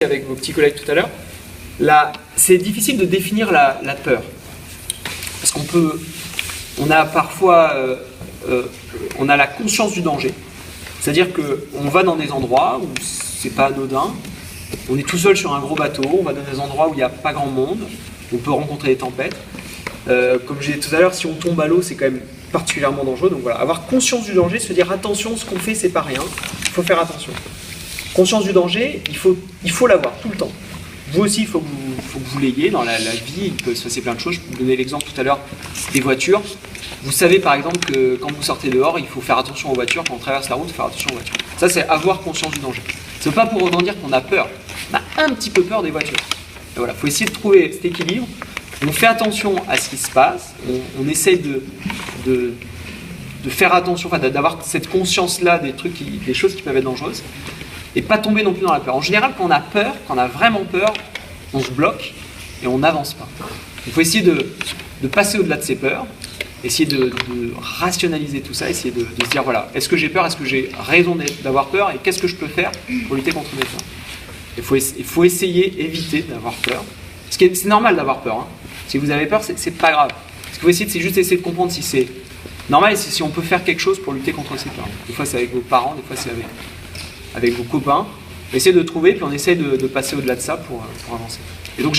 avec vos petits collègues tout à l'heure, c'est difficile de définir la peur. Parce on a parfois on a la conscience du danger. C'est-à-dire qu'on va dans des endroits où c'est pas anodin, on est tout seul sur un gros bateau, on va dans des endroits où il n'y a pas grand monde, on peut rencontrer des tempêtes. Comme je disais tout à l'heure, si on tombe à l'eau, c'est quand même particulièrement dangereux. Donc voilà, avoir conscience du danger, se dire attention, ce qu'on fait, c'est pas rien, il faut faire attention. Conscience du danger, il faut l'avoir tout le temps. Vous aussi, il faut que vous l'ayez dans la vie, il peut se passer plein de choses. Je peux vous donner l'exemple tout à l'heure des voitures. Vous savez par exemple que quand vous sortez dehors, il faut faire attention aux voitures, quand on traverse la route, il faut faire attention aux voitures. Ça, c'est avoir conscience du danger. Ça ne veut pas pour autant dire qu'on a peur. On a un petit peu peur des voitures. Et voilà, il faut essayer de trouver cet équilibre. On fait attention à ce qui se passe, on essaye de faire attention, enfin, d'avoir cette conscience-là des choses qui peuvent être dangereuses, et pas tomber non plus dans la peur. En général, quand on a peur, quand on a vraiment peur, on se bloque et on n'avance pas. Il faut essayer de passer au-delà de ses peurs, essayer de rationaliser tout ça, essayer de se dire, voilà, est-ce que j'ai peur, est-ce que j'ai raison d'avoir peur, et qu'est-ce que je peux faire pour lutter contre mes peurs. Il faut essayer, éviter d'avoir peur. C'est normal d'avoir peur. Hein. Si vous avez peur, c'est pas grave. Ce qu'il faut essayer, c'est juste essayer de comprendre si c'est normal et si on peut faire quelque chose pour lutter contre ces peurs. Des fois, c'est avec vos parents, des fois, c'est avec vos copains. Essayez de trouver, puis on essaie de passer au-delà de ça pour avancer.